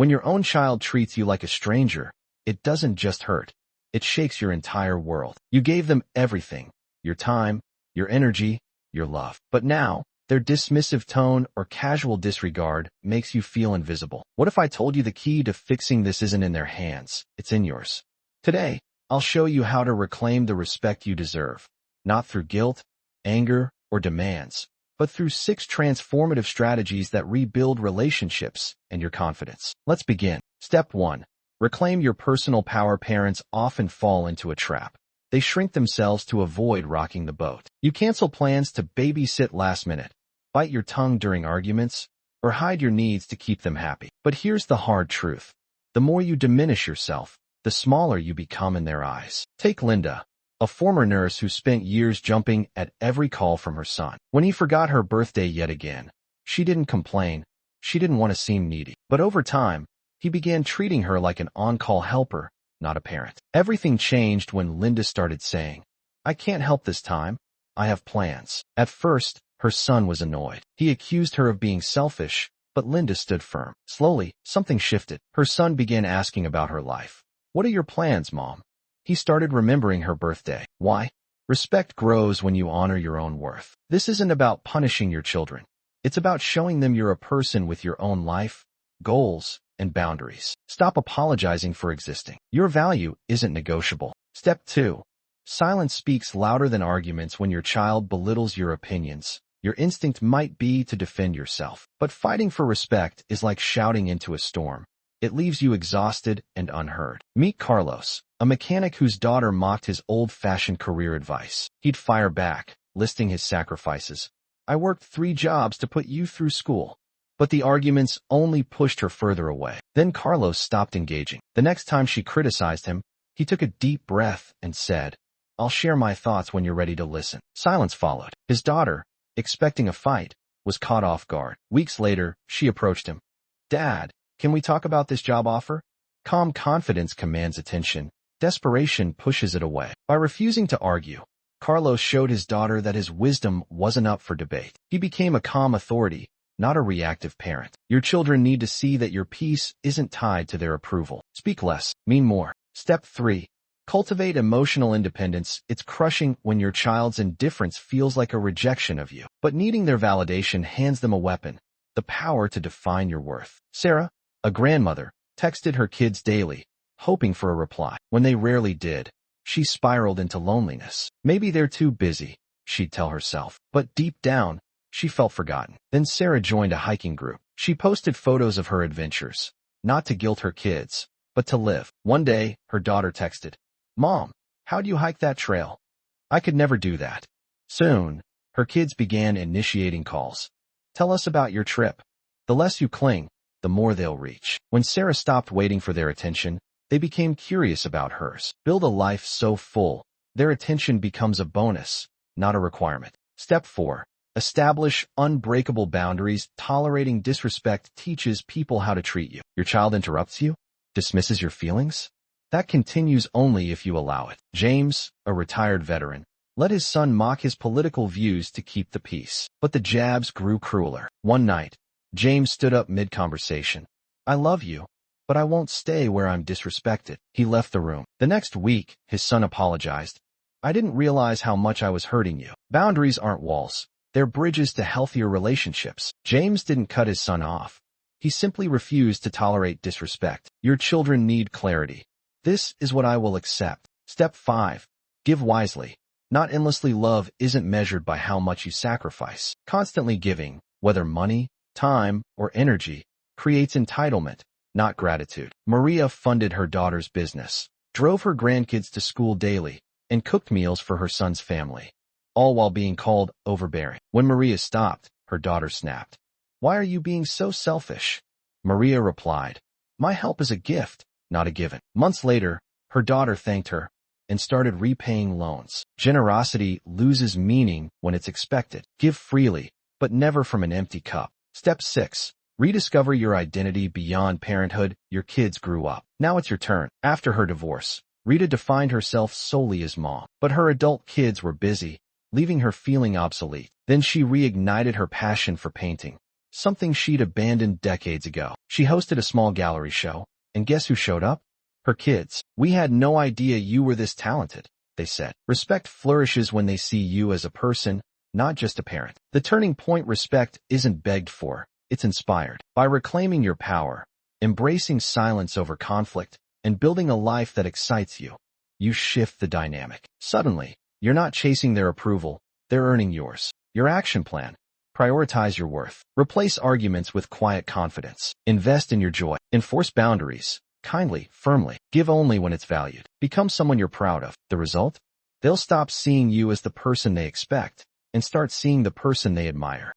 When your own child treats you like a stranger, it doesn't just hurt. It shakes your entire world. You gave them everything, your time, your energy, your love. But now, their dismissive tone or casual disregard makes you feel invisible. What if I told you the key to fixing this isn't in their hands, it's in yours? Today, I'll show you how to reclaim the respect you deserve, not through guilt, anger, or demands, but through 6 transformative strategies that rebuild relationships and your confidence. Let's begin. Step 1. Reclaim your personal power. Parents often fall into a trap. They shrink themselves to avoid rocking the boat. You cancel plans to babysit last minute, bite your tongue during arguments, or hide your needs to keep them happy. But here's the hard truth. The more you diminish yourself, the smaller you become in their eyes. Take Linda, a former nurse who spent years jumping at every call from her son. When he forgot her birthday yet again, she didn't complain. She didn't want to seem needy. But over time, he began treating her like an on-call helper, not a parent. Everything changed when Linda started saying, "I can't help this time. I have plans." At first, her son was annoyed. He accused her of being selfish, but Linda stood firm. Slowly, something shifted. Her son began asking about her life. "What are your plans, Mom?" He started remembering her birthday. Why? Respect grows when you honor your own worth. This isn't about punishing your children. It's about showing them you're a person with your own life, goals, and boundaries. Stop apologizing for existing. Your value isn't negotiable. Step 2. Silence speaks louder than arguments. When your child belittles your opinions, your instinct might be to defend yourself. But fighting for respect is like shouting into a storm. It leaves you exhausted and unheard. Meet Carlos, a mechanic whose daughter mocked his old-fashioned career advice. He'd fire back, listing his sacrifices. "I worked 3 jobs to put you through school." But the arguments only pushed her further away. Then Carlos stopped engaging. The next time she criticized him, he took a deep breath and said, "I'll share my thoughts when you're ready to listen." Silence followed. His daughter, expecting a fight, was caught off guard. Weeks later, she approached him. "Dad, can we talk about this job offer?" Calm confidence commands attention. Desperation pushes it away. By refusing to argue, Carlos showed his daughter that his wisdom wasn't up for debate. He became a calm authority, not a reactive parent. Your children need to see that your peace isn't tied to their approval. Speak less, mean more. Step 3. Cultivate emotional independence. It's crushing when your child's indifference feels like a rejection of you. But needing their validation hands them a weapon, the power to define your worth. Sarah, a grandmother, texted her kids daily, hoping for a reply. When they rarely did, she spiraled into loneliness. Maybe they're too busy, she'd tell herself. But deep down, she felt forgotten. Then Sarah joined a hiking group. She posted photos of her adventures, not to guilt her kids, but to live. One day, her daughter texted, "Mom, how'd you hike that trail? I could never do that." Soon, her kids began initiating calls. "Tell us about your trip." The less you cling, the more they'll reach. When Sarah stopped waiting for their attention, they became curious about hers. Build a life so full, their attention becomes a bonus, not a requirement. Step 4. Establish unbreakable boundaries. Tolerating disrespect teaches people how to treat you. Your child interrupts you, dismisses your feelings. That continues only if you allow it. James, a retired veteran, let his son mock his political views to keep the peace. But the jabs grew crueler. One night, James stood up mid-conversation. "I love you, but I won't stay where I'm disrespected." He left the room. The next week, his son apologized. "I didn't realize how much I was hurting you." Boundaries aren't walls. They're bridges to healthier relationships. James didn't cut his son off. He simply refused to tolerate disrespect. Your children need clarity. This is what I will accept. Step 5. Give wisely. Not endlessly. Love isn't measured by how much you sacrifice. Constantly giving, whether money, time, or energy, creates entitlement, not gratitude. Maria funded her daughter's business, drove her grandkids to school daily, and cooked meals for her son's family, all while being called overbearing. When Maria stopped, her daughter snapped. "Why are you being so selfish?" Maria replied, "My help is a gift, not a given." Months later, her daughter thanked her and started repaying loans. Generosity loses meaning when it's expected. Give freely, but never from an empty cup. Step 6. Rediscover your identity beyond parenthood. Your kids grew up. Now it's your turn. After her divorce, Rita defined herself solely as mom, but her adult kids were busy, leaving her feeling obsolete. Then she reignited her passion for painting, something she'd abandoned decades ago. She hosted a small gallery show, and guess who showed up? Her kids. "We had no idea you were this talented," they said. Respect flourishes when they see you as a person, not just a parent. The turning point: respect isn't begged for, it's inspired. By reclaiming your power, embracing silence over conflict, and building a life that excites you, you shift the dynamic. Suddenly, you're not chasing their approval, they're earning yours. Your action plan: prioritize your worth. Replace arguments with quiet confidence. Invest in your joy. Enforce boundaries. Kindly, firmly. Give only when it's valued. Become someone you're proud of. The result? They'll stop seeing you as the person they expect and start seeing the person they admire.